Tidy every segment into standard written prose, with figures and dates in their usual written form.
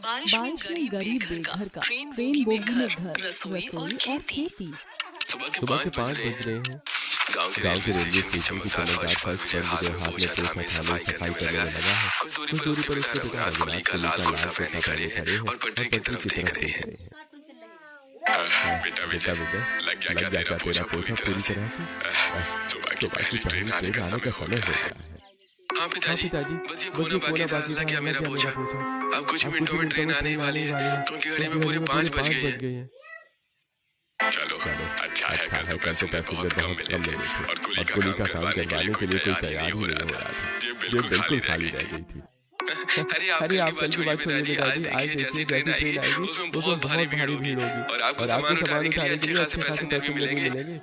बारिश में गरीब बेघर का, ट्रेन बोगी में घर, रसोई और खेती। सुबह के 5 बज रहे हैं। गांव के रेलवे स्टेशन की चमकदार फर्श पर विजय हाथ में पोछा थामे सफाई करने में लगा है। कुछ दूरी पर उसके पिता रघुनाथ कुली का लाल कुर्ता पहने खड़े हैं और पटरी की तरफ देख रहे हैं। बेटा विजय, लग गया क्या तेरा पोछा पूरी तरह से? सुबह की पहली ट्रेन आने का समय हो गया है। हाँ पिताजी, बस ये खोना बाकी था, लग गया मेरा पोछा। अब कुछ मिनटों में ट्रेन आने वाली है, क्योंकि घड़ी में पूरे 5 बज गए हैं। चलो अच्छा है, कल तो पैसे बहुत कम मिले थे और कुली का काम करवाने के लिए कोई तैयार ही नहीं हो रहा था। जेब बिल्कुल खाली रह गई थी। अरे आप कल की बात छोड़िए पिताजी, आज देखिए जैसी ट्रेन आएगी उसमें बहुत भारी भीड़ होगी और आपको सामान उठाने के लिए अच्छे खासे पैसेंजर भी मिलेंगे।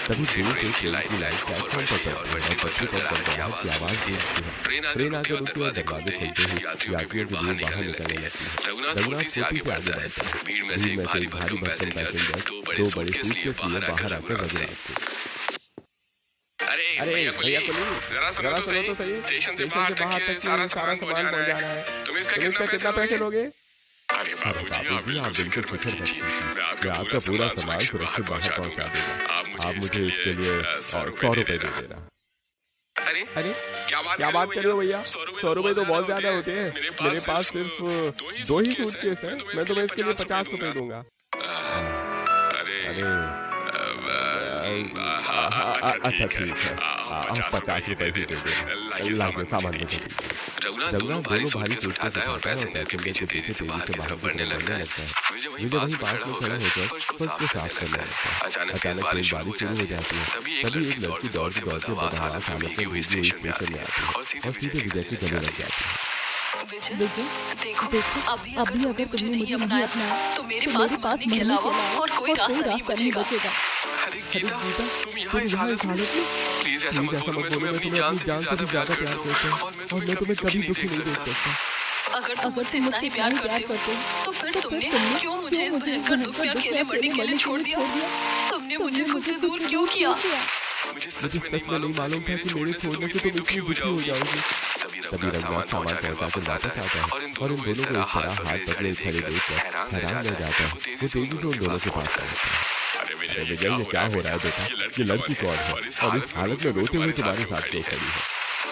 तभी दूर से ट्रेन की लाइट प्लेटफॉर्म पर चढ़ती है और पटरी पर गड़गड़ाहट की आवाज गूंजती है। ट्रेन आकर रुकती है और दरवाजे खुलते ही यात्रियों की भीड़ बाहर निकलने लगती है। रघुनाथ फुर्ती से आगे बढ़ता है। भीड़ में से एक भारी भरकम पैसेंजर दो बड़े सूटकेस लिए बाहर आकर रघुनाथ से, अरे भैया कुली, जरा सुनो तो सही, स्टेशन से बाहर तक ये सारा सामान पहुंचाना है। तुम इसका कितना पैसे लोगे? अरे बाबूजी, आप बिल्कुल फिक्र मत कीजिए, मैं आपका पूरा सामान सुरक्षित बाहर पहुंचा दूंगा। आप मुझे इसके लिए 100 रुपए दे देना। अरे क्या बात कर रहे हो भैया? 100 रुपए तो बहुत ज्यादा होते हैं। मेरे पास सिर्फ 2 ही सूटकेस हैं, मैं तुम्हें इसके लिए 50 रुपए दूंगा। अच्छा ठीक है, 50 रुपए ही दे दो, लाइए सामान मुझे। रघुनाथ दोनों भारी सूटकेस उठाता है और पैसेंजर के पीछे तेजी से बाहर की तरफ बढ़ने लगता है। विजय वहीं पास में खड़ा होकर फर्श को साफ करने लगता है। अचानक तेज बारिश शुरू हो जाती है। तभी एक लड़की दौड़ते बदहवास हालत में भीगी हुई स्टेशन में आती है और सीधे विजय के गले लग जाती है। विजय, देखो अभी अगर तुमने मुझे नहीं अपनाया तो मेरे पास मरने के अलावा और कोई रास्ता नहीं बचेगा। अरे गीता, तुम यहाँ इस हालत में? प्लीज ऐसा मत बोलो, मैं तुम्हें अपनी जान से भी ज्यादा प्यार करता हूँ और मैं तुम्हें कभी दुखी नहीं देख सकता। अगर तुम मुझसे इतना ही प्यार करते हो तो फिर तुमने क्यों मुझे इस भयंकर दुख में अकेले मरने के लिए छोड़ दिया? तुमने मुझे खुद से दूर क्यों किया? मुझे सच में नहीं मालूम था कि मेरे छोड़ने से तुम दुखी हो जाओगी। तभी रघुनाथ सामान पहुंचा कर वापस आता है और इन दोनों को इस तरह हाथ पकड़े खड़े देखकर हैरान रह जाता है। वो तेजी से उन दोनों के पास आता है। अरे विजय, ये क्या हो रहा है बेटा? ये लड़की कौन है और इस हालत में रोते हुए तुम्हारे साथ क्यों खड़ी है?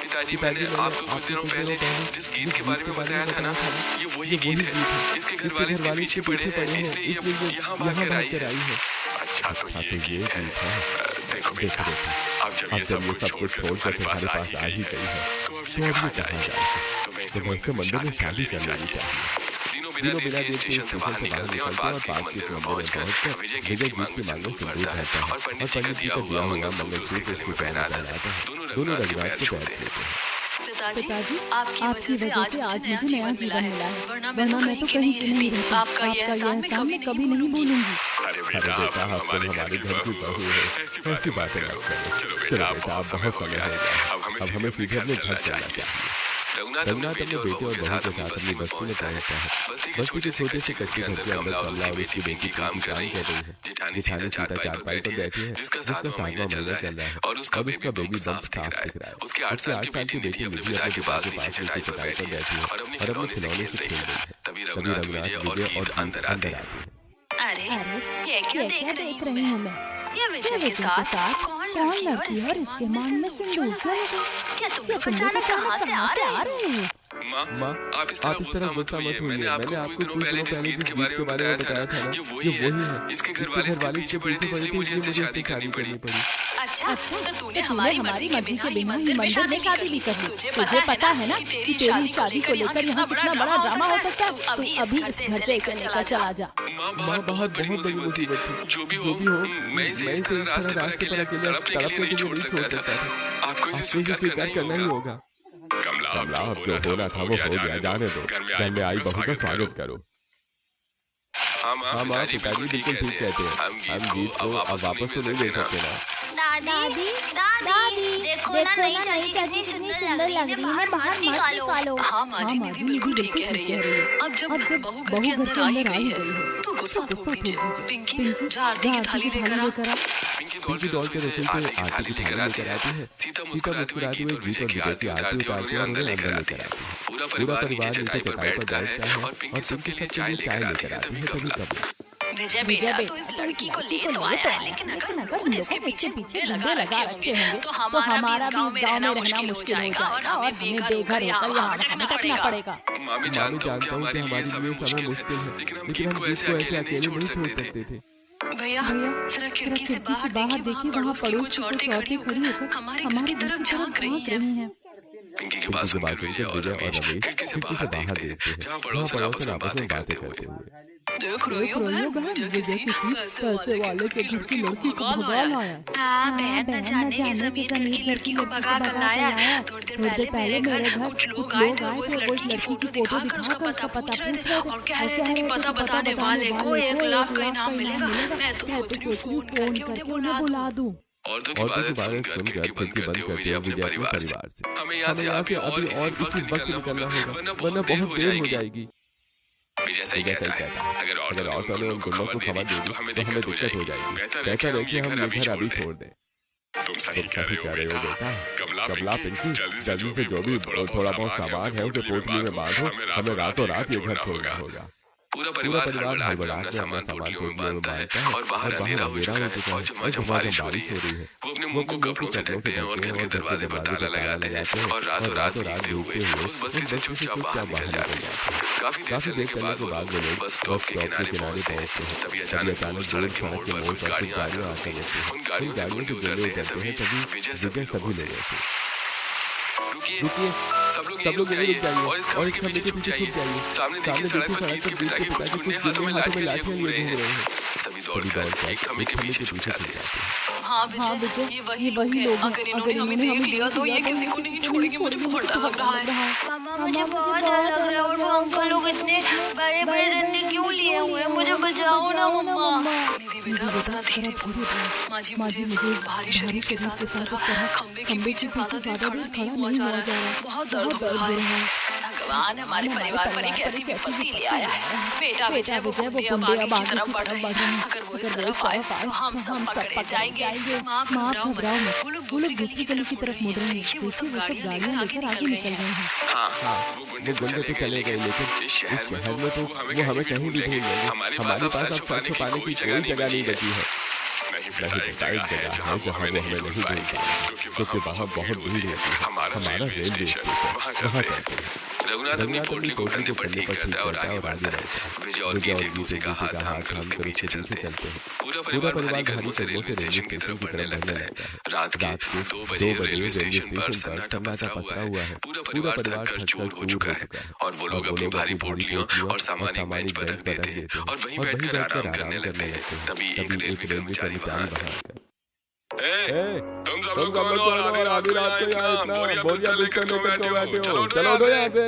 पिताजी, मैंने आपको कुछ दिनों पहले जिस गीत के बारे में बताया था ना, ये वही गीत है। इसके घर वाले इसके पीछे पड़े हैं, इसलिए ये यहाँ भाग कर आई है। अच्छा तो ये गीत है। देखो बेटा, अब जब ये सब कुछ छोड़कर तुम्हारे पास आ ही गई है तो अब ये कहाँ जाएगी? तुम्हें इससे मंदिर में शादी कर लेनी चाहिए। तीनों बिना देर के स्टेशन से बाहर निकलते हैं और पास के मंदिर में पहुंचकर विजय गीत की मांग में सिंदूर भरता है और पंडित जी का दिया हुआ मंगलसूत्र उसको पहना देता है। दोनों रघुनाथ के पैर छूते हैं। पिताजी, आपकी वजह से आज मुझे नया जीवन मिला है, वरना मैं तो कहीं की नहीं रहती। आपका यह एहसान मैं कभी नहीं भूलूंगी। अरे बेटा, आप हमारे घर की बहू है, ऐसी बातें मत करो। चलो बेटा, आप बहुत समय है, अब हमें सीधे अपने घर चलना चाहिए। रघुनाथ अपने बेटे और बहू के साथ अपनी बस्ती में पहुंचता है। बस्ती के छोटे से कच्चे घर के अंदर कमला और उसकी बेटी काम कर रही है। जेठानी सीता चारपाई पर बैठी है, जिसका 7वां महीना चल रहा है और उसका बेबी बम साफ दिख रहा है। उसके 8 साल की बेटी निधि अपने पिता के पास नीचे चटाई पर बैठी है और अपने खिलौने से खेल रही है। तभी रघुनाथ, विजय और गीता अंदर आते हैं। अरे ये क्या देख रही हूँ मैं? ये विजय के साथ कौन लड़की और इसके मांग में सिंदूर क्यों लगा? क्या तुम लोग अचानक कहाँ से आ रहे हैं? माँ, आप इस तरह गुस्सा मत होइए। मैंने आपको कुछ दिनों पहले जिस गीत के बारे में बताया था ना, ये वही है। इसके घर वाले इसके पीछे पड़े थे, इसलिए मुझे इससे शादी करनी पड़ी। अच्छा, तो तूने हमारी मर्जी के बिना ही मंदिर में शादी भी कर ली। तुझे पता है ना कि तेरी शादी को लेकर यहाँ कितना बड़ा ड्रामा हो सकता है। तू अभी इस घर से निकल चला जा। माँ, बहुत बड़ी मुसीबत थी। जो भी हो, मैं इसे इस तरह रास्ते पर अकेले तड़पने के लिए नहीं छोड़ सकता था। आपको इसे स्वीकार करना ही होगा। कमला, अब जो होना था वो हो गया, जाने दो। घर में आई बहू का स्वागत करो। हाँ माँ, पिताजी बिल्कुल ठीक कहते हैं। हम गीत को अब वापस तो नहीं ले सकते ना। दादी, देखो ना नई चाची कितनी सुंदर लग रही है, बाहर मत निकालो। हाँ माँ जी, दीदी बिल्कुल ठीक कह रही है। अब जब बहू घर के अंदर आ ही गई है तो गुस्सा तो कीजिए। पिंकी, जा आरती की थाली लेकर आ। पिंकी दौड़ के रसोई से आरती की थाली लेकर आती है। सीता मुस्कुराते हुए गीत और विजय की आरती उतारती है और उन्हें अंदर लेकर आती है। पूरा परिवार नीचे चटाई पर बैठता है और पिंकी सबके लिए चाय लेकर आती है तभी कबला। विजय बेटा तो इस लड़की को ले तो आया है, लेकिन अगर हम लोग इसके पीछे लगा रखे होंगे तो हमारा भी इस गांव में रहना मुश्किल हो जाएगा और हमें बेघर होकर यहाँ भटकना पड़ेगा। मामी जानता हूँ कि हमारे लिए समय मुश्किल है, लेकिन हम किसी को ऐसे अकेले नहीं छोड़ सकते थे। भैया जरा खिड़की से बाहर देखिए, वहाँ पड़ोस की कुछ औरतें खड़ी होकर हमारे घर की तरफ झांक रही हैं। पिंकी के पास सुनकर विजय और रमेश खिड़की से बाहर देखते हैं, जहाँ पड़ोसन आपस में बातें करते हुए। देख रही हो बहन, मुझे किसी पैसे वाले के घर की लड़की को भगा लाया। हाँ बहन, न जाने किस अमीर घर की लड़की को भगा कर लाया। थोड़ी देर पहले मेरे घर कुछ लोग आए थे, वो इस लड़की की फोटो दिखाकर उसका पता पूछ रहे थे और कह रहे थे कि पता बताने वाले को 1 लाख का इनाम मिलेगा। मैं तो सोच रही हूँ फोन करके उन्हें बुला दूं। औरतों की बातें सुनकर खिड़की बंद करते हुए विजय अपने परिवार से हमें यहाँ से अभी और किसी वक्त निकलना होगा, वरना बहुत देर हो जाएगी। विजय सही कहता है, अगर औरतों ने उन गुंडों को खबर दे दी तो हमें दिक्कत हो जाएगी। बेहतर है कि हम ये घर अभी छोड़ दें। तुम सही कह रहे हो बेटा। कमला पिंकी जल्दी से जो भी थोड़ा बहुत सामान है उसे पोटली में बांधो, हमें रातों रात ये घर छोड़ना होगा। पूरा परिवार हड़बड़ा कर सामान पोटलियों में बांधता है और बाहर अंधेरा हो चुका है और झमाझम बारिश हो रही है। वो अपने मुंह को कपड़ों से ढकते हैं और घर के दरवाजे पर ताला लगाते हैं और रातों रात भीगते हुए उस बस्ती से चुपचाप बाहर निकल जाते हैं। काफी देर चलने के बाद वो लोग बस स्टॉप के किनारे पहुंचते हैं। तभी अचानक दूर सड़क के मोड़ पर कुछ गाड़ियां आती हैं। उन गाड़ियों से गुजरते हैं तभी विजय सभी लोग रुकिए, सब लोग रुक जाइए और इस खंभे के पीछे छुप जाइए। सामने देखिए सड़क पर गीत के पिता के कुछ गुंडे हाथों में लाठियां लिए घूम रहे हैं। सभी दौड़कर एक खंभे के पीछे छुप जाते हैं। हाँ विजय, ये वही लोग हैं। अगर इन्होंने हमें देख लिया तो ये किसी को नहीं छोड़ेंगे। मुझे बहुत डर लग रहा है। मामा मुझे बहुत डर लग रहा है और वो अंकल लोग इतने बड़े बड़े डंडे क्यों लिए हुए हैं? मुझे बचाओ ना मम्मा। निधि बेटा जरा धीरे बोलो। माँ जी मुझे भारी शरीर के साथ इस तरह खंभे के पीछे ज्यादा देर खड़ा नहीं हुआ जा रहा है। बहुत दर्द हो रहा है। भगवान हमारे परिवार पर एक ऐसी विपत्ति ले आया है। बेटा विजय वो गुंडे अब आगे की तरफ बढ़ रहे हैं। अगर वो इस तरफ आए तो हम सब पकड़े जाएंगे। माँ घबराओ मत। वो लोग दूसरी गली की तरफ मुड़ रहे हैं। देखिए वो सब गाड़ियाँ लेकर आगे निकल गए हैं। हाँ वो गुंडे तो चले गए, लेकिन इस शहर में तो वो हमें कहीं भी ढूंढ लेंगे। हमारे पास अब सर छुपाने की कोई जगह नहीं बची है। नहीं बेटा, एक जगह है जहाँ वो हमें नहीं ढूंढ पाएंगे, क्योंकि वहाँ बहुत भीड़ होती है। हमारा रेलवे स्टेशन वहाँ चलते हैं। रघुनाथ अपनी पोटली को कंधे पर ठीक करता है और आगे बढ़ता है। विजय और गीत एक दूसरे का हाथ थामकर उसके पीछे चलते हैं। पूरा परिवार भारी कदमों से रेलवे स्टेशन की तरफ बढ़ने लगता है। रात के 2 बजे रेलवे स्टेशन पर सन्नाटा पसरा हुआ है। पूरा परिवार थक कर चूर हो चुका है और वो लोग अपनी भारी पोटलियों और सामान एक बेंच पर रख देते हैं और वहीं बैठकर आराम करने लगते हैं। तभी एक रेलवे कर्मचारी वहां आता है। तुम सब लोग कौन हो और आधी रात को यहाँ इतना बोरिया लेकर बैठे हो? चलो दो यहाँ से।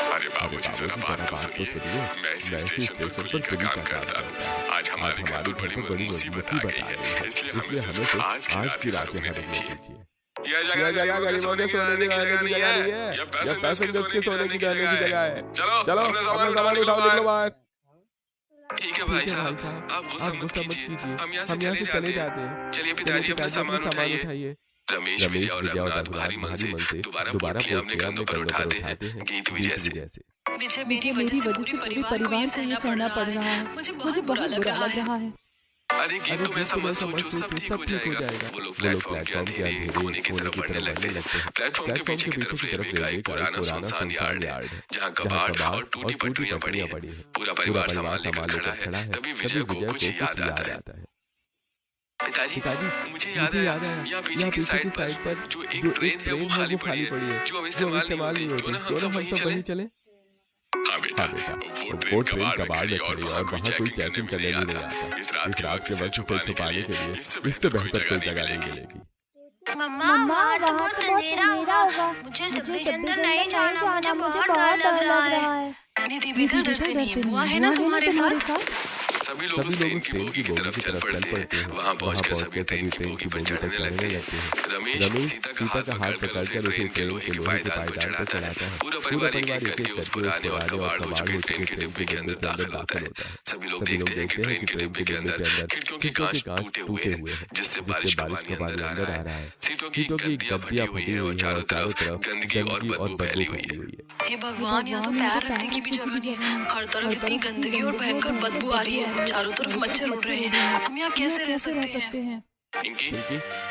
अरे बाबूजी जरा बात तो सुनिए। मैं इसी स्टेशन पर कुली का काम करता हूँ। आज हमारे घर पर बड़ी मुसीबत आ गई है, इसलिए हमें सिर्फ आज की रात यहाँ रहने दीजिए। यह जगह गरीबों के सोने की रहने की जगह नहीं है, यह पैसेंजर्स के सोने की रहने की जगह है। चलो अपने सामान उठाओ, निकलो बाहर। ठीक है भाई साहब, आप गुस्सा मत कीजिए, हम यहाँ से चले जाते हैं। चलिए पिताजी अपना सामान उठाइए। रमेश विजय और रघुनाथ भारी मन से दोबारा पोटलियां अपने कंधों पर उठाते हैं। गीत विजय से विजय मेरी वजह से पूरे परिवार को ये सहना पड़ रहा है। मुझे बहुत बुरा लग रहा है। अरे गीत तुम ऐसा मत सोचो, सब ठीक हो जाएगा। वो लोग प्लेटफॉर्म के अंधेरे कोने की तरफ बढ़ने लगते हैं। प्लेटफॉर्म के पीछे की तरफ रेलवे का एक पुराना सुनसान यार्ड है, जहाँ कबाड़ और टूटी पटरियां पड़ी हैं। पूरा परिवार सामान लेकर खड़ा है। तभी विजय को कुछ याद आता है। पिताजी मुझे याद है यहाँ पीछे की साइड पर जो एक ट्रेन है वो खाली पड़ी है, जो अब इस्तेमाल नहीं होती। क्यों ना हम सब वहीं चले? हाँ बेटा, वो ट्रेन कबाड़ में खड़ी और वहाँ कोई चेकिंग करने नहीं आता। इस रात के वक्त से छुपाने के लिए इससे बेहतर कोई जगह नहीं मिलेगी। मम्मा वहाँ तो बहुत अंधेरा होगा। मुझे डब्बे के अंदर नहीं जाना, मुझे बहुत डर लग रहा है। निधि बेटा डरते नहीं है, बुआ है ना तुम्हारे साथ। सभी लोग उस ट्रेन की बोगी की तरफ चल पड़ते हैं। वहाँ पहुंचकर सभी ट्रेन की बोगी पर चढ़ने लगते हैं। रमेश सीता का हाथ पकड़कर उसे ट्रेन के लोहे के पायदान पर चढ़ाता है। पूरा परिवार एक एक करके उस पुराने और कबाड़ हो चुके ट्रेन के डिब्बे के अंदर दाखिल होता है। सभी लोग देखते हैं कि ट्रेन के डिब्बे के अंदर खिड़कियों के कांच टूटे हुए हैं, जिससे बारिश का पानी अंदर आ रहा है। सीटों की गद्दियां फटी हुई है और चारों तरफ गंदगी और बदबू फैली हुई है। हे भगवान, यहाँ तो पैर रखने की भी जगह नहीं है। हर तरफ इतनी गंदगी और भयंकर बदबू आ रही है। चारों तरफ मच्छर उड़ रहे हैं। हम यहाँ कैसे रह सकते हैं? पिंकी,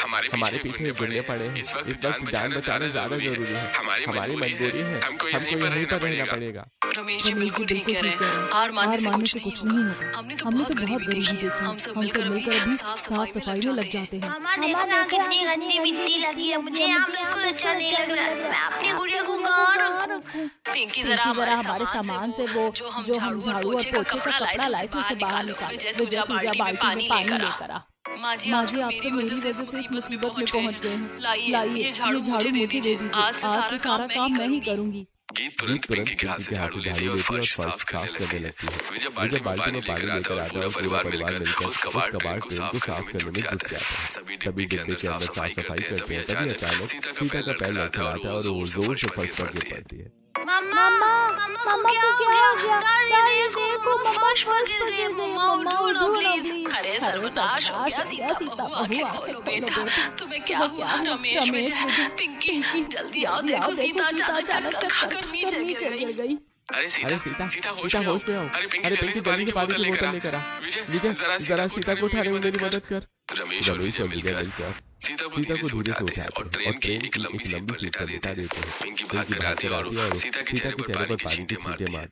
हमारे पीछे गिरने पड़े हैं। इस वक्त जान बचाना ज्यादा जरूरी है। हमारी मजबूरी है, हमको यहीं पर रहना पड़ेगा। रमेश जी बिल्कुल ठीक कह रहे हैं। हार मानने से कुछ नहीं होगा। हमने तो बहुत गरीबी देखी है। हम सब मिलकर अभी साफ सफाई में लग जाते हैं। मामा देखो ना कितनी गंदी मिट्टी लगी है। मुझे यहाँ बिल्कुल अच्छा नहीं लग रहा है। मैं अपनी गुड़िया को कहाँ रखूं? पिंकी जरा हमारे सामान से वो जो हम झाड़ू और पोछे का कपड़ा लाए थे उसे बाहर निकालो। पूजा बाल्टी में पानी लेकर आ। माँ जी आप सब मेरी वजह से इस मुसीबत में पहुँच गए हैं। लाइए ये झाड़ू मुझे दे दीजिए। आज से सारा काम मैं ही करूँगी। गीत तुरंत पिंकी के हाथ से झाड़ू लेती है और फर्श साफ करने लगती है। वे जब बाल्टी में पानी लेकर आता है और पूरा परिवार मिलकर उस कबाड़ ट्रेन को साफ करने में जुट जाता है। सभी डिब्बे के अंदर साफ सफाई करते हैं। तभी अचानक सीता का पैर लड़खड़ाता है और वो जोर से फर्श पर गिर पड़ती है। मम्मा को क्या हो गया? दादी देखो फर्श पर गिर गई। मम्मा उठो ना प्लीज। अरे सर्वनाश हो गया। सीता बहू आंखें खोलो बेटा। तुम्हें क्या हुआ? रमेश बेटा, पिंकी जल्दी आओ। देखो सीता अचानक चक्कर खाकर नीचे गिर गई। अरे सीता होश में आओ। अरे पिंकी जल्दी से पानी की बोतल लेकर आ। विजय जरा सीता को उठाने में मेरी मदद कर। रमेश और विजय मिलकर सीता को धीरे से उठाते हैं और ट्रेन की एक लंबी सीट पर लिटा देते हैं। पिंकी भाग कर आती है और सीता के चेहरे पर पानी की छींटे मारती है।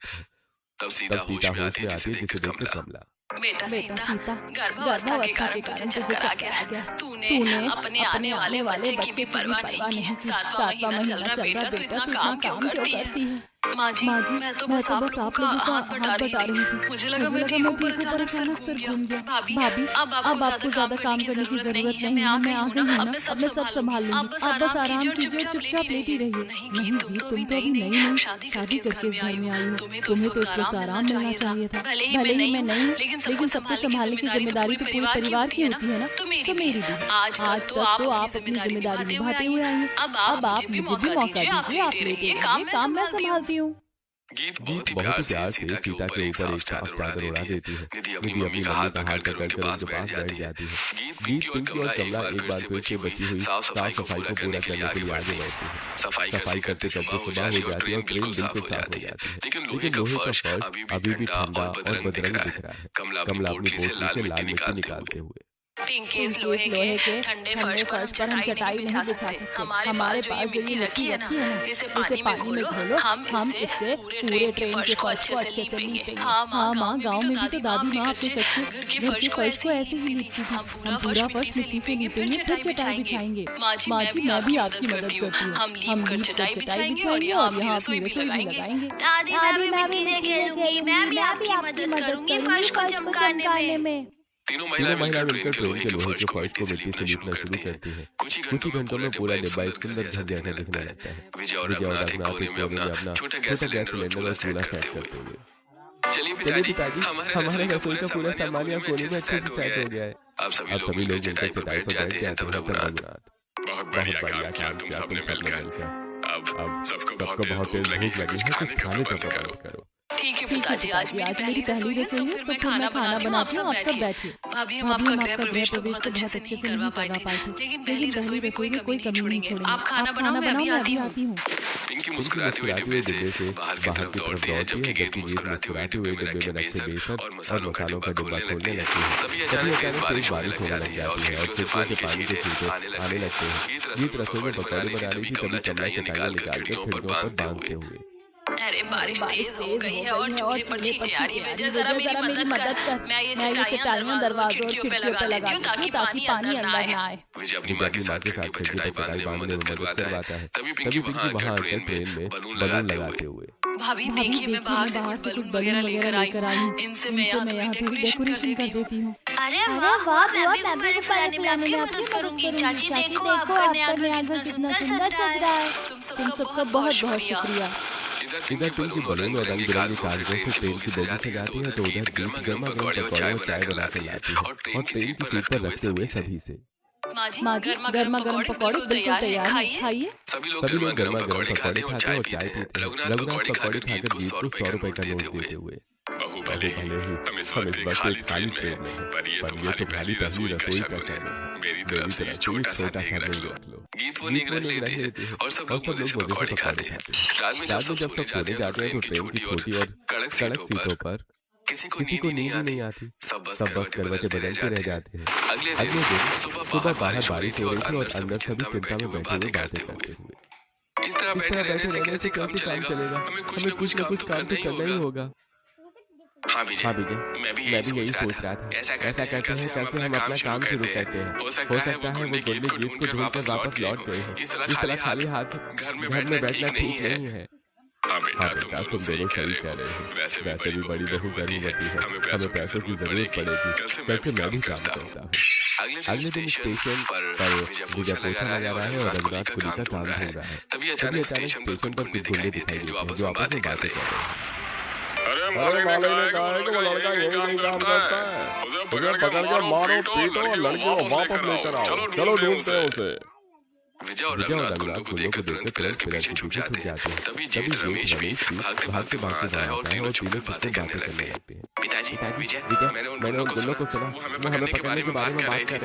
तब सीता होश में आती है, जिसे देखकर कमला बेटा सीता गर्भावस्था के कारण तुझे चक्कर आ गया। तूने अपने आने वाले बच्चे की भी परवाह नहीं की। 7वां महीना चल रहा बेटा, तू इतना काम क्यों करती है? माँ जी मैं तो बस आप लोगों का हाथ बटा रही थी। मुझे लगा मैं ठीक ऊपर अचानक सर घूम गया। भाभी अब आपको ज्यादा काम करने की जरूरत नहीं है। मैं आ गई हूँ ना, अब मैं सब संभाल लूंगी। आप बस आराम कीजिए और चुपचाप लेटी रहिए। नहीं तुम तो अभी नई शादी करके इस घर में आई हो। तुम्हें तो इस वक्त आराम मिलना चाहिए था। भले ही मैं नहीं, लेकिन सबको संभालने की जिम्मेदारी तो पूरे परिवार की होती है ना, तो मेरी भी। आज तक तो आप अपनी जिम्मेदारी निभाते हुए आई हैं। अब आप मुझे भी मौका दीजिए। आप लेटे काम मैं संभालती हूँ। गीत बहुत ही प्यार से सीता के ऊपर एक साफ चादर उड़ा देती है। निधि अपनी मम्मी का हाथ पकड़कर उनके पास बैठ जाती है। गीत पिंकी और कमला एक बार फिर से बची हुई साफ सफाई को पूरा करने के लिए आगे बढ़ती है। सफाई करते सुबह हो जाती है और ट्रेन बिल्कुल साफ हो जाती है। लेकिन लोहे का फर्श अभी भी ठंडा और बदरंग दिख रहा है। कमला अपनी पोटली से लाल मिट्टी निकालते हुए पिंकी इस लोहे के ठंडे फर्श पर हम चटाई नहीं बिछा सकते। हमारे पास जो ये मिट्टी रखी है ना, इसे पानी में घोलो। हम इससे पूरे ट्रेन के फर्श को अच्छे से लीपेंगे। हाँ माँ, गाँव में भी तो दादी माँ अपने कच्चे घर के फर्श को ऐसे ही लीपती थी। हम पूरा फर्श मिट्टी से लीपेंगे, फिर चटाई बिछाएंगे। माँ जी मैं भी आपकी मदद करती हूँ। हम लीप कर चटाई बिछाएंगे और यहाँ अपनी रसोई भी लगाएंगे। दादी मैं भी मिट्टी से खेलूंगी। मैं भी आपकी मदद करूंगी फर्श को चमकाने में। तीनों महिला मिलकर ट्रेन के लोहे के फर्श को मिट्टी से लीपना शुरू करती है। कुछ ही घंटों में पूरा डिब्बा एक सुंदर घर जैसा दिखने लगता है। विजय और रघुनाथ एक कोने में अपना छोटा गैस सिलेंडर और चूल्हा सेट करते हुए। चलिए पिताजी, हमारे रसोई का पूरा सामान यहाँ कोने में अच्छे से सेट हो गया है। अब सभी लोग मिलकर चटाई पर बैठ जाते हैं। तब रघुनाथ, बहुत बढ़िया काम किया तुम सबने मिलकर। अब सबको बहुत तेज भूख लगी है, कुछ खाने का प्रबंध करो। ठीक है पिताजी, आज मेरी पहली रसोई है, तो फिर मैं खाना बनाती हूँ। आप सब बैठिए। भाभी हम आपका गृह प्रवेश तो बहुत अच्छे से नहीं करवा पाए थे, लेकिन पहली रसोई में कोई कमी नहीं छोड़ेंगे। आप खाना बनाओ, मैं अभी आती हूँ। पिंकी मुस्कुराते हुए डिब्बे से बाहर की तरफ दौड़ती है, जबकि गीत मुस्कुराते हुए डिब्बे में रखे बेसन और मसालों का डिब्बा खोलने लगती है। तभी अचानक तेज बारिश होने लग जाती है और खिड़कियों से पानी के छींटे आने लगते हैं। गीत रसोई में पकौड़े बना रही थी, तभी चटाइयां निकाल के खिड़कियों पर बांधते हुए। अरे बारिश तेज हो गई है और चूल्हे पर छींटे आ रही है। विजय जरा मेरी मदद कर। मैं ये चटाइयां दरवाजों और खिड़कियों पे लगा देती हूँ ताकि पानी अंदर ना आए। विजय अपनी माँ के साथ खिड़की पर चटाई बांधने में मदद करवाता है। तभी पिंकी वहाँ आकर ट्रेन में बलून लगाते हुए। भाभी देखिए, मैं बाहर से कुछ बलून वगैरह लेकर आई हूँ। इनसे मैं यहाँ थोड़ी डेकोरेशन कर देती हूँ। अरे वाह, मैं भी फैलाने में आपकी मदद करूंगी। चाची देखो आपका नया घर कितना सुंदर सज रहा है। तुम सबका बहुत शुक्रिया। इधर पिंक की बलून और रंग बिरंगे कागजों से ट्रेन की बोगी सजाती है तो उधर गीत गर्मा गर्म पकौड़े और चाय बना के लाती है और ट्रेन की सीट पर रखते हुए सभी से। माँ जी गर्मा गर्म पकौड़े बिल्कुल तैयार है, खाइए। सभी लोग गर्मा गर्म पकौड़े खाते हैं और चाय पीते हैं। रघुनाथ पकौड़े खाकर गीत को 100 रुपए का नोट देते हुए। बहू भले ही हम इस वक्त खाली ट्रेन में हैं, पर ये तुम्हारी पहली रसोई का समय है। मेरी तरफ से छोटा सा नेक रख लो। गीत वो नेक रख लेते हैं और सब लोग मजे से पकौड़े खाते हैं। रात में जब सब सोने जाते हैं तो ट्रेन की छोटी और कड़क सीटों पर किसी को नींद ही नहीं आती। सब बस करवटें बदलते रह जाते हैं। अगले दिन सुबह बाहर बारिश हो रही थी और अंदर सभी चिंता में बैठे हुए बातें करते हुए। इस तरह बैठे रहने से कैसे काम चलेगा? हमें कुछ न कुछ काम तो करना ही होगा। हाँ विजय, मैं भी यही सोच रहा था। ऐसा करते हैं कैसे हम अपना काम शुरू करते हैं। हो सकता है वो गुल्ली गीत को ढूंढकर वापस लौट गए हो। इस तरह खाली हाथ घर में बैठना ठीक नहीं है। हाँ बेटा तुम दोनों सही कह रहे हो। वैसे भी बड़ी बहू गर्भवती है, हमें पैसों की जरूरत पड़ेगी। कल से मैं भी काम करता हूँ। अगले दिन स्टेशन पर विजय पोछा लगा रहा है और रघुनाथ कुली का काम हो रहा है। तभी अचानक स्टेशन पर कुछ गुंडे दिखाई देते हैं जो आपस में बातें कर रहे हैं। अरे मालिक ने कहा है कि वो लड़का यही नहीं काम करता है। उसे पकड़ के मारो पीटो और लड़की को वापस लेकर आओ। चलो ढूंढते हैं उसे। विजय और रघुनाथ गुल्लू को देखकर तुरंत पिलर के पीछे छुप जाते हैं। तभी जेठ रमेश भी भागते आता है और तीनों छुपकर बातें करने लगते हैं। पिताजी विजय मैंने उन गुल्लों को सुना, वो हमें पकड़ने के बारे में बात कर रहे थे।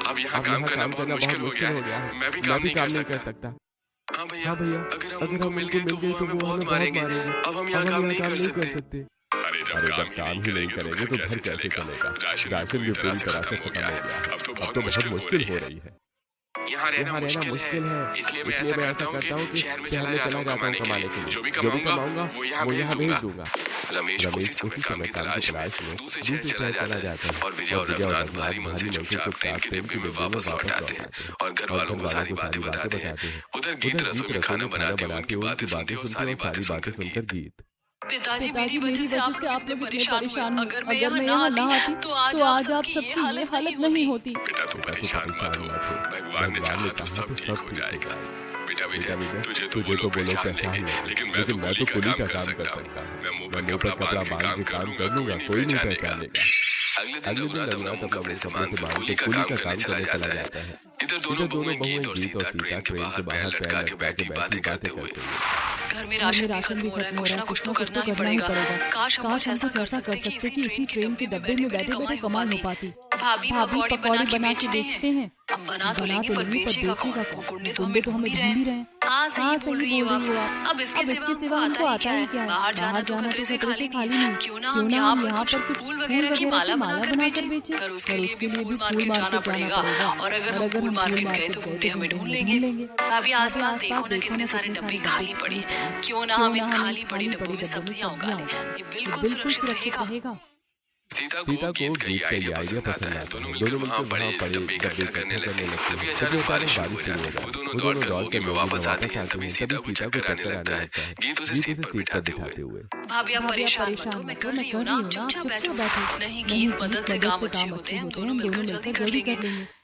अब यहाँ काम करना बहुत मुश्किल हो गया है। मैं भी काम नहीं कर सकता। हाँ भैया अगर हम उनको मिल गए तो वो बहुत मारेंगे। अब हम यहाँ काम नहीं कर सकते। अरे जब काम ही नहीं करेंगे तो घर कैसे चलेगा? राशन भी पूरी तरह से खत्म हो गया। अब तो बहुत मुश्किल हो रही है। यहाँ रहना मुश्किल है, इसलिए मैं ऐसा करता हूँ कि शहर में चला जाता हूँ कमाने के लिए। जो भी कमाऊंगा वो यहाँ भेज दूंगा। रमेश उसी समय काम की तलाश में दूसरे शहर चला जाता है और विजय और रघुनाथ भारी मन से चुपचाप ट्रेन के डिब्बे में वापस लौट आते हैं और घर वालों को सारी बातें बताते हैं। उधर गीत रसोई में खाना बनाती है, उनकी बातें सुनती है और सारी बातें सुनकर गीत। पिताजी मेरी वजह से आप लोग इतने परेशान हो। अगर मैं यहाँ ना आती तो आज आप सबकी ये हालत नहीं होती। बेटा तू परेशान मत हो, भगवान ने चाहा तो सब ठीक हो जाएगा। बेटा विजय तुझे तो बोलो कैसा है, लेकिन मैं तो कुली का काम कर सकता हूँ। मैं मुंह पर कपड़ा बांध के काम कर लूंगा, कोई नहीं पहचानेगा। अगले दिन रघुनाथ अपना कपड़े सामान से कुली का काम करने चला जाता है। इधर दोनों बहुएं गीत और सीता ट्रेन के बाहर पैर लटका के बैठी बातें करते हुए। घर में राशन भी खत्म हो रहा है, कुछ तो करना ही पड़ेगा। काश हम कुछ ऐसा कर सकते कि इसी ट्रेन के डब्बे में बैठे कमाई हो पाती। भाभी पकौड़े बना के बेचते हैं। हम बना तो लेंगे पर बेचेगा कौन? गुंडे तो हमें ढूंढ ही रहे हैं। हाँ सही बोल रही हो आप। अब इसके सिवा हमको आता ही क्या है? बाहर जाना तो खतरे से खाली नहीं। क्यों ना हम यहाँ पर कुछ फूल वगैरह की माला बनाकर बेचें। पर उसके लिए भी फूल मार्केट जाना पड़ेगा और अगर हम फूल मार्केट गए तो गुंडे हमें ढूंढ लेंगे। भाभी आसपास देखो ना कितने सारे डब्बे खाली पड़े हैं। क्यों ना हम इन खाली पड़ी डब्बों में सब्जियां उगा लें। ये बिल्कुल सुरक्षित रहेगा। सीता को गीत का ये आइडिया पसंद आता है। दोनों मिलकर वहाँ बड़े डब्बे इकट्ठा करने लगते हैं। तभी अचानक बारिश शुरू हो जाती है। वो दोनों दौड़कर बोगी में वापस आते हैं। तभी सीता को चक्कर आने लगता है। गीत उसे सीट पर बिठाते हुए। भाभी आप परेशान मत हो, मैं कर रही हूँ ना, चुपचाप बैठो। नहीं गीत मदद से काम अच्छे होते हैं, हम दोनों मिलकर जल्दी कर लेंगे।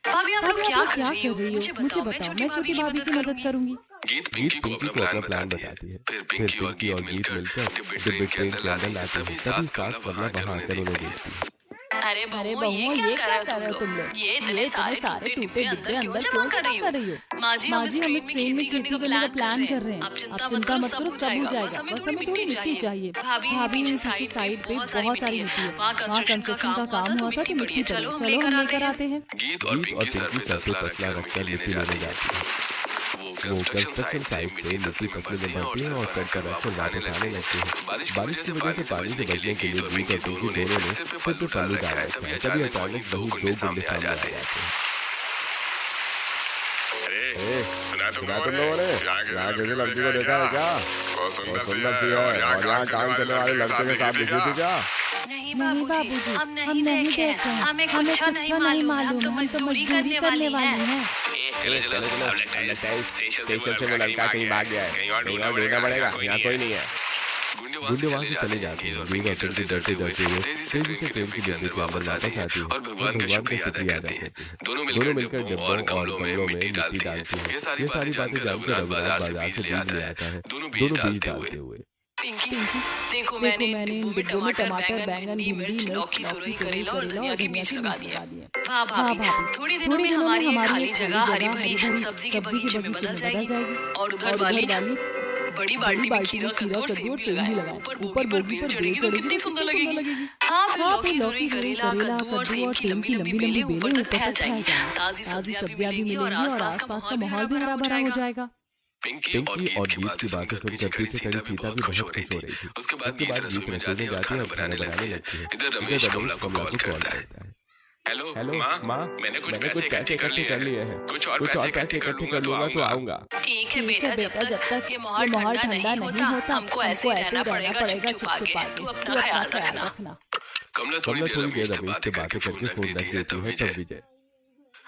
भाभी आप लोग क्या कर रही हो? मुझे बताओ, मैं छोटी भाभी की मदद करूंगी। गीत पिंकी को अपना प्लान बताती है। फिर पिंकी और गीत मिलकर डिब्बे ट्रेन के अंदर लाते हैं। तभी सास वहाँ आकर उन्हें देखती है। अरे बहू ये क्या कर रहे हो तुम लोग? ये इतने सारे टूटे डिब्बे अंदर क्यों जमा कर रही हो? माँ जी हम इस ट्रेन में खेती करने का प्लान कर रहे हैं। आप चिंता मत करो, सब हो जाएगा। बस हमें थोड़ी मिट्टी चाहिए। भाभी पीछे साइड पे बहुत सारी मिट्टी है। वहाँ कंस्ट्रक्शन का काम हुआ था तो मिट्टी चलो हम लेकर आते हैं। गीत और पिंकी सर पे तसला रखकर मिट्टी लेने जाती है। वो कंस्ट्रक्शन साइट से मिट्टी फसलें में भरती हैं और कट कर वापस आने लगती है। बारिश की वजह से पानी से बचने के लिए गीत और पिंकी दोनों ने सिर पे पानी डाल रखा है। तभी अचानक दो गुंडे सामने आ जाते हैं। सुना तुम लोगों ने यहाँ किसी लड़की को देखा है क्या? वो सुंदर सी है और यहाँ काम करने वाले लड़के के साथ दिखी थी क्या? नहीं बाबूजी, हम नहीं देखे। हमें कुछ नहीं मालूम। हम तो मजदूरी करने वाली हैं। चलो स्टेशन से वो लड़का कहीं भाग गया है, कहीं और ढूंढना पड़ेगा। यहाँ कोई नहीं है। गुंडे वहाँ से चले जाते हैं। गीत और पिंकी डरते हुए तेजी से ट्रेन की डिब्बे के अंदर वापस आती है और भगवान का शुक्रिया अदा करते हैं। दोनों मिलकर डिब्बों और गमलों में मिट्टी डालती हैं। ये सारी बातें जानकर रघुनाथ बाजार से बीज ले आता है। दोनों बीज डालते हुए पिंकी, देखो मैंने इन डिब्बों में टमाटर, बैंगन, भिंडी, मिर्च, लौकी, तुरई, करेला और धनिया के बीज लगा दिए। वाह भाभी, थोड़ी दिनों में हमारी ये खाली जगह हरी भरी सब्जी के बगीचे में बदल जाएगी। और उधर वाली बड़ी बाल्टी में खीरा, कद्दू और सेब भी लगाए। ऊपर बोगी पर बेल चढ़ेगी तो कितनी सुंदर लगेगी। हाँ, फिर लौकी, तुरई, करेला, कद्दू और सेब की लंबी लंबी बेलें ऊपर तक फैल जाएंगी। ताजी सब्जियां भी मिलेंगी और आसपास का माहौल भी हरा भरा हो जाएगा। पिंकी और गीत की बातें सुनकर पीछे खड़ी सीता भी बहुत खुश हो रही थी। उसके बाद गीत रसोई में जाती है और खाना बनाने लगती है। इधर रमेश कमला को कॉल करता है। हेलो माँ, मैंने कुछ पैसे इकट्ठे कर लिए हैं। कुछ और पैसे इकट्ठे कर लूंगा तो आऊंगा। ठीक है बेटा, जब तक ये माहौल ठंडा नहीं होता हमको ऐसे ही रहना पड़ेगा छुप-छुपा के। तू अपना ख्याल रखना। कमला थोड़ी देर रमेश से बातें करके फोन रख देती है तब विजय।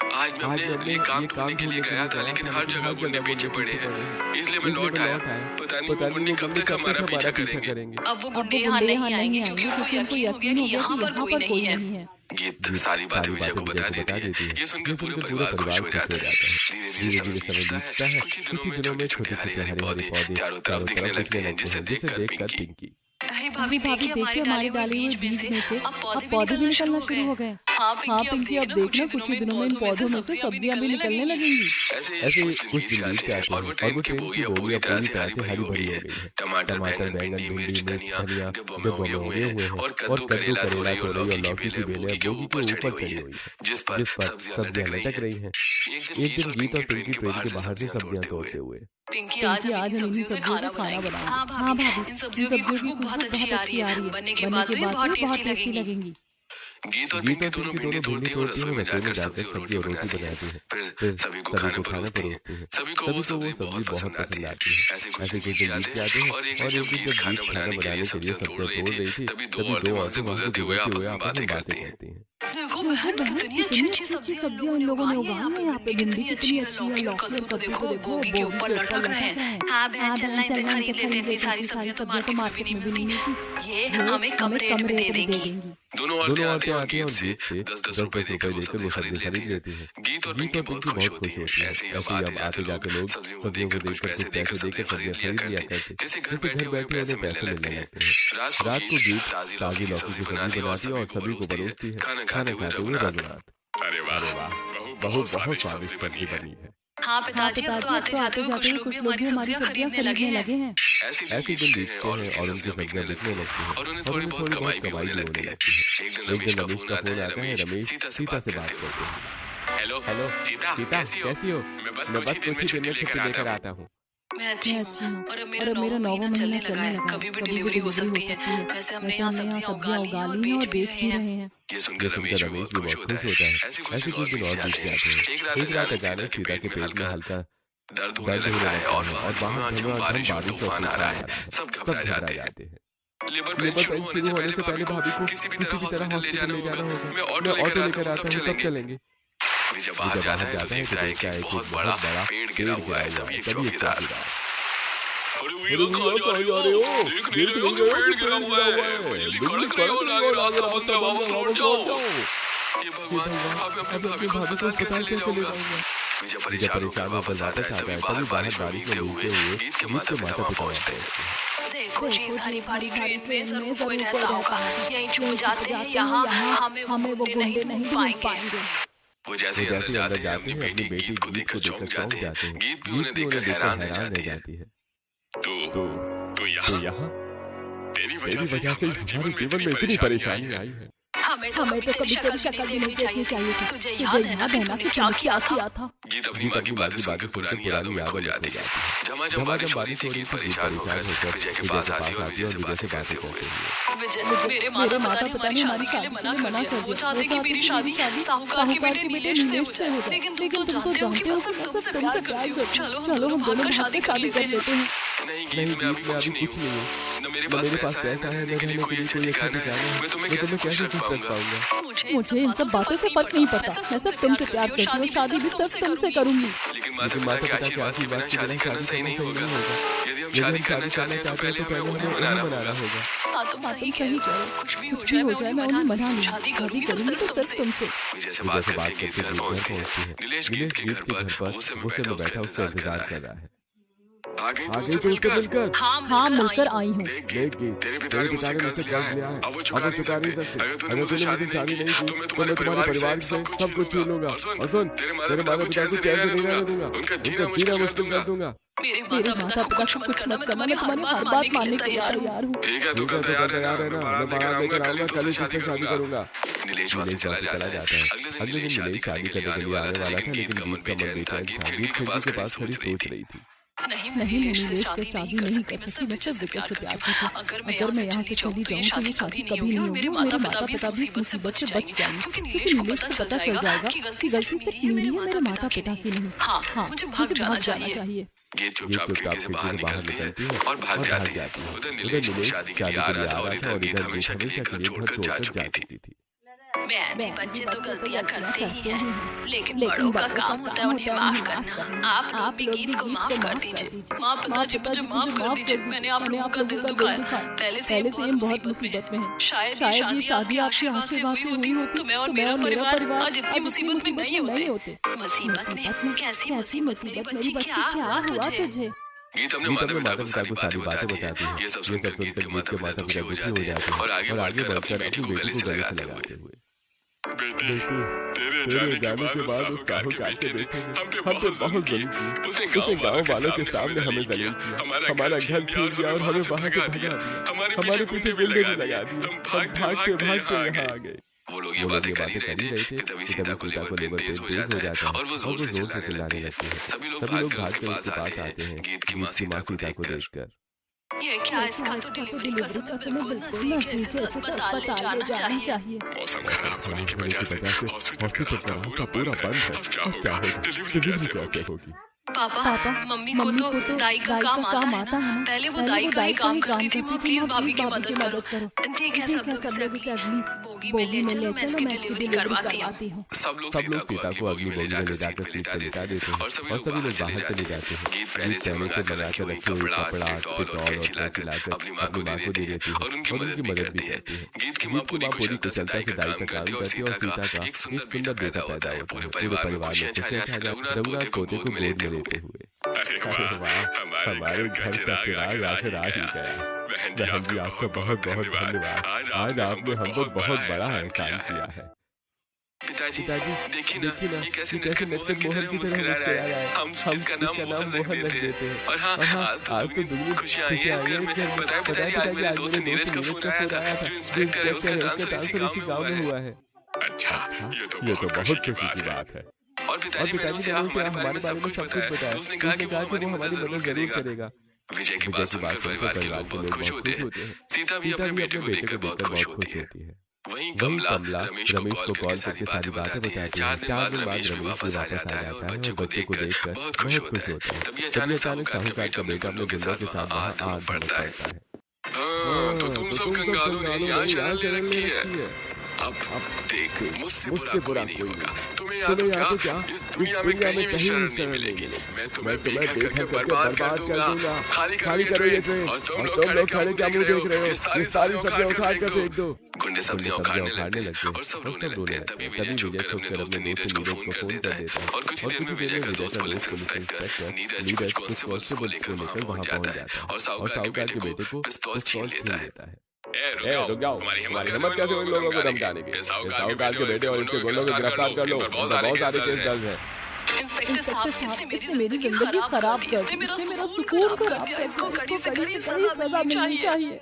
आज मैं अपने लिए काम ढूंढने के लिए गया था, लेकिन हर जगह गुंडे पीछे पड़े हैं, इसलिए मैं लौट आया। पता नहीं वो गुंडे कब तक हमारा पीछा करेंगे। अब वो गुंडे यहाँ नहीं आएंगे क्योंकि उनको यकीन हो गया कि यहाँ पर कोई नहीं है। गीत सारी बातें विजय को बता देती है। ये सुनकर पूरे परिवार खुश हो जाता है। धीरे धीरे समय बीतता है। कुछ ही दिनों में छोटे छोटे हरे पौधे चारों तरफ दिखने लगते हैं, जिसे देखकर पिंकी अरे भाभी देखिए हमारी डाली हुई बीज में से अब पौधे भी निकलना शुरू हो गए। हाँ पिंकी, अब देखना कुछ ही दिनों में इन पौधों में से सब्जियां भी निकलने लगेंगी। ऐसे कुछ दिन बीत जाते हैं और वो ट्रेन की बोगियां पूरी तरह से हरी भरी हो गई है। टमाटर, बैंगन, भिंडी, मिर्च, धनिया डिब्बों में उगे हुए हैं और कद्दू, करेला, तुरई और लौकी की बेलें बोगी के ऊपर चढ़ी हुई है, जिस पर सब्जियां लटक रही हैं। एक दिन गीत और पिंकी ट्रेन के बाहर से सब्जियां तोड़ते हुए। पिंकी, आज हम इन सब्जियों से खाना बनाएंगे। हाँ भाभी, इन सब्जियों की खुशबू बहुत अच्छी आ रही है। बनने के बाद तो ये बहुत टेस्टी लगेंगी। गीत और पिंकी दोनों भिंडी तोड़ती है और रसोई में जाकर सब्जी और रोटी बनाती है। फिर सभी को खाना परोसती है। सभी को वो सब्जी बहुत पसंद आती है। ऐसे कुछ दिन बीत जाते हैं और एक दिन जब गीत खाना बनाने के लिए सब्जियां तोड़ रही थी, तभी दो औरतें वहां से गुजरते हुए आपस में बातें करती हैं। देखो बहन, कितनी अच्छी सब्जियां इन लोगों ने उगाई है। यहाँ पे भिंडी कितनी अच्छी है, लौकी और कद्दू तो गोभी के ऊपर लटक रहे हैं। हाँ बहन, चलना इनसे खरीद लेते हैं। इतनी सारी सब्जियां तो मार्केट में भी नहीं मिलती। ये हमें कम रेट में दे देंगी। दोनों औरतें आती हैं और गीत से 10-10 रुपए देकर वो सब्जी खरीद लेती हैं। गीत और पिंकी बहुत खुश होती है। ऐसे ही अब आते जाते लोग सब्जियों को देखकर कुछ पैसे देकर सब्जियां खरीद लिया करते, जिससे घर बैठे उन्हें पैसे मिलने लगते हैं। रात को गीत ताजी लौकी की सब्जी बनाती है और सभी को परोसती है। खाना खाते हुए रघुनाथ, अरे वाह, बहुत स्वादिष्ट सब्जी बनी है। हाँ पिताजी, अब तो आते जाते कुछ लोग भी हमारी सब्जियां खरीदने लगे हैं। ऐसे दिन बीतते हैं और उनकी सब्जियां बिकने लगती हैं और उन्हें थोड़ी बहुत कमाई भी होने लगती है। एक दिन रमेश का फोन आता है। रमेश सीता से बात करते हैं। हेलो सीता, कैसी हो? मैं बस कुछ ही दिन में छुट्टी लेकर आता हूँ। मैं अच्छी हूँ और अब मेरा 9वां महीना चलने लगा है। कभी भी डिलीवरी हो सकती है। वैसे हमने यहाँ सब्जियाँ उगा ली और बेच भी रहे हैं। ये सुनकर रमेश भी बहुत खुश होता है। ऐसे कुछ दिन और बीत जाते हैं। एक रात अचानक सीता के पेट में हल्का दर्द होने लगता है और वहाँ बारिश और तूफान आ रहा है। सब घबरा जाते हैं। लेबर पेन शुरू होने से पहले भाभी को किसी भी तरह हॉस्पिटल ले जाना होगा। मैं ऑटो लेकर आता हूँ, तब चलेंगे। विजय बाहर जाता है तो देखता है कि बहुत बड़ा पेड़ गिरा हुआ है। तभी एक चौकीदार, अरे भैया कहाँ जा रहे हो? देख नहीं रहे हो कि पेड़ गिरा हुआ है? बिजली कड़क रही हो, रास्ता बंद है, वापस लौट जाओ। ये भगवान, अब अपने भाभी को अस्पताल कैसे ले जाऊंगा? विजय परेशान होकर वापस आता है। तभी बाहर बारिश में भीगते हुए गीत के माता पिता पहुंचते हैं। देखो जी, सारी भारी ट्रेन में जरूर कोई रहता होगा। यहीं छुप जाते हैं। यहाँ हमें वो गुंडे नहीं पाएंगे। वो जैसे अंदर जाते हैं अपनी बेटी गीत को देखकर चौंक जाते हैं। गीत भी उन्हें देखकर हैरान रह जाती है। तो यहाँ तेरी वजह से हमारे जीवन में इतनी परेशानी आई है। हमें तो कभी तेरी शक्ल भी नहीं देखनी चाहिए थी। तुझे याद है ना कि तूने क्या किया था? गीत अपनी माँ की बातें सुनकर पुरानी यादों में खो जाती है। जब बारिश हो रही थी, गीत परेशान होकर विजय के पास आती है और विजय से बातें करते हैं। विजय, मेरे माता पिता ने हमारी शादी के लिए मना कर दिया। वो चाहते कि मेरी शादी साहूकार के बेटे नीलेश से हो जाए। लेकिन तुम तो जानते हो कि मैं सिर्फ तुमसे प्यार करती हूँ। चलो हम दोनों भागकर शादी कर लेते हैं। नहीं गीत, मैं अभी कुछ नहीं हूँ। न मेरे पास पैसा है, न मेरे लिए कोई अच्छा ठिकाना है। मैं तुम्हें कैसे खुश रख पाऊंगा? मुझे इन सब बातों से फर्क नहीं पड़ता। मैं सिर्फ तुमसे प्यार करती हूँ। शादी भी सिर्फ तुमसे करूंगी। लेकिन माता पिता के आशीर्वाद के बिना शादी करना सही नहीं होगा। यदि हम शादी करना चाहते हैं तो पहले हमें उन्हें मनाना होगा। तुम सही कह रही हो। कुछ भी हो जाए मैं उन्हें मना लूंगी। शादी करूंगी तो सिर्फ तुमसे। विजय से बात करके गीत घर पहुंचती है। नीलेश गीत के घर पर गुस्से में बैठा उससे इंतजार कर रहा है। आ गई तो उससे मिलकर। हाँ मिलकर आई हूँ। देख गीत, तेरे पिता ने मुझसे कर्ज लिया है, अब वो चुका नहीं सकते। अगर तूने मुझसे शादी नहीं की तो मैं तुम्हारे परिवार से सब कुछ छीन लूंगा। और सुन, तेरे माता पिता को चैन से नहीं रहने दूंगा, उनका जीना मुश्किल कर दूंगा। मेरे माता पिता को कुछ मत करना, मैं तुम्हारी हर बात मानने के लिए तैयार हूँ। ठीक है, तू तैयार है ना? मैं बारात लेकर आऊंगा, कल इससे शादी करूंगा। नीलेश वहां से चला जाता है। अगले दिन नीलेश शादी करने के लिए आने वाला था, लेकिन गीत का मन बेचैन था। गीत खिड़की के पास खड़ी सोच रही थी। नहीं, नीलेश से शादी नहीं कर सकती। मैं सिर्फ विजय से प्यार करती हूँ। अगर मैं यहाँ से चली जाऊँ तो ये शादी कभी नहीं होगी। मेरे माता पिता भी इस मुसीबत से बच जाएंगे, क्योंकि नीलेश को पता चल जाएगा कि गलती सिर्फ मेरी है, मेरे माता पिता की नहीं। हाँ, मुझे भाग जाना चाहिए। ये चुपचाप खिड़की से बाहर निकलती है और भाग जाती है। उधर नीलेश शादी के लिए आ रहा था और इधर गीत हमेशा के लिए घर छोड़कर जा चुकी थी। बहन जी, बच्चे तो गलतियां करते ही हैं, लेकिन बड़ों का काम होता है उन्हें माफ करना। आप भी गीत को माफ कर दीजिए। माँ पिताजी मुझे माफ कर दीजिए, मैंने आप लोगों का दिल दुखाया। पहले से ही बहुत मुसीबत में है। शायद ये शादी आपके आशीर्वाद से हुई होती तो मैं और मेरा परिवार आज इतनी मुसीबत में नहीं होते। मुसीबत में? कैसी मुसीबत? मेरी बच्ची, क्या हुआ तुझे? गीत अपने माता पिता को सारी बातें बताती है। ये सब सुनकर गीत के माता पिता दुखी हो जाते हैं और आगे बढ़कर अपनी बेटी को गले से लगाते हुए, बेटी, तेरे जाने के बाद उस साहूकार के बेटे ने हम पे बहुत जुल्म किया। उसने गांव वालों के सामने हमें जलील किया, हमारा घर छीन लिया और हमें वहां से भगा दिया। हमारे पीछे बिल्ले भी लगा दी। हम भागते यहाँ आ गए। वो लोग ये बातें कर ही रहे थे कि तभी सीता को लेकर पेट तेज हो जाता है और वो जोर से चिल्लाने लगती है। सभी लोग भागकर उसके पास आते हैं गीत की माँ सीता को देखकर। ये क्या, इसका तो डिलीवरी का समय बिल्कुल नजदीक है, अस्पताल जाना चाहिए। मौसम खराब होने की वजह से हॉस्पिटल का रास्ता पूरा बंद है। अब क्या होगा? डिलीवरी कैसे होगी? पापा, मम्मी को तो दाई का काम आता है ना। पहले वो दाई का ही काम करती थी। वो प्लीज भाभी की मदद करो। ठीक है, सब लोग से अगली बोगी में ले चलो, मैं इसकी डिलीवरी करवाती हूँ। सब लोग सीता को अगली बोगी में ले जाकर सीट पर लेटा देते हैं और सभी लोग बाहर चले जाते हैं। गीत पहले से बनाकर रखे हुए कपड़ा, डेटॉल और चिल्लाकर अपनी माँ को दे देती है और उनकी मदद भी करती है। गीत की माँ पूरी कुशलता से दाई का काम करती है और सीता का एक सुंदर बेटा पैदा होता है। पूरे परिवार में खुशियाँ छा जाती हैं। रघुनाथ पोते को गोद में लेते हुए, अरे वाह, हमारे घर का चिराग आखिर आ ही गया। बहन जी, आपका बहुत धन्यवाद। आज आपने हम पर बहुत बड़ा एहसान किया है। पिताजी, देखिए ना, ये कैसे नटखट मोहन की तरह मुस्कुरा रहा है। हम इसका नाम मोहन रख देते हैं। और हाँ, आज तो दुगनी खुशियाँ आई हैं इस घर में। बताया पिताजी, आज मेरे दोस्त नीरज का फोन आया था। जो इंस्पेक्टर है, उसका ट्रांसफर इसी गाँव में हुआ है। अच्छा, ये तो बहुत खुशी की बात है। और पिताजी ने उसे हमारे बारे में सब कुछ बताया। उसने कहा कि वो हमारी मदद जरूर करेगा। विजय की बात सुनकर परिवार के लोग बहुत खुश होते हैं। सीता भी अपने बेटे को देखकर बहुत खुश होती है। वहीं कमला रमेश को कॉल करके सारी बातें बताती है। 4 दिन बाद रमेश वापस आ जाता है और बच्चे को देखकर बहुत खुश होता है। तभी अचानक साहूकार का बेटा अपने गुंडों के साथ वहाँ आ पड़ता है। तो तुम सब कंगालों ने यहाँ शरण ले रखी है। अब देख, मुझसे बुरा कोई नहीं होगा। तुम्हें याद हो क्या? इस दुनिया में कहीं शरण नहीं मिलेगी। मैं तुम्हें बेघर कर बर्बाद कर दूंगा। खाली करो ये ट्रेन और तुम लोग खड़े क्या मुंह देख रहे हो? ये सारी सब्जियां उखाड़ कर फेंक दो। गुंडे सब्जियां उखाड़ने लगते हैं और सब रोने लगते हैं। तभी विजय छुपकर अपने दोस्त नीरज को फोन कर देता है और कुछ ही देर में विजय का दोस्त पुलिस इंस्पेक्टर नीरज कुछ कांस्टेबल्स को लेकर वहां पहुंच जाता है और साहूकार के बेटे को पिस्तौल छीन लेता है। रुक जाओ, हमारी हिम्मत कैसे उन लोगों को धमकाने की? साहूकार के बेटे और इसके गुंडों को गिरफ्तार कर लो। बहुत सारे केस दर्ज हैं। इंस्पेक्टर साहब, इसने मेरी जिंदगी खराब कर दी। इसने मेरा सुकून खराब कर दिया। इसको कड़ी से कड़ी सजा मिलनी चाहिए।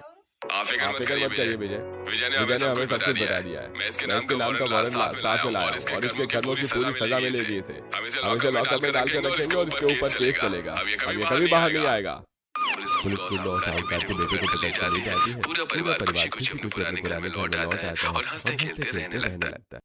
आप फिक्र मत करिए विजय ने हमें सब कुछ बता दिया है। मैं इसके नाम का वारंट साथ में लाया और इसके कर्मों की पूरी सजा मिलेगी। हम इसे लॉकअप में डाल कर रखेंगे और इसके ऊपर केस चलेगा। अब ये कभी बाहर नहीं आएगा। पुलिस को साहूकार के बेटे को पकड़ कर ले जाती है। पूरा परिवार खुशी खुशी पुराने घर में लौट आता है और हंसते खेलते रहने लगता है।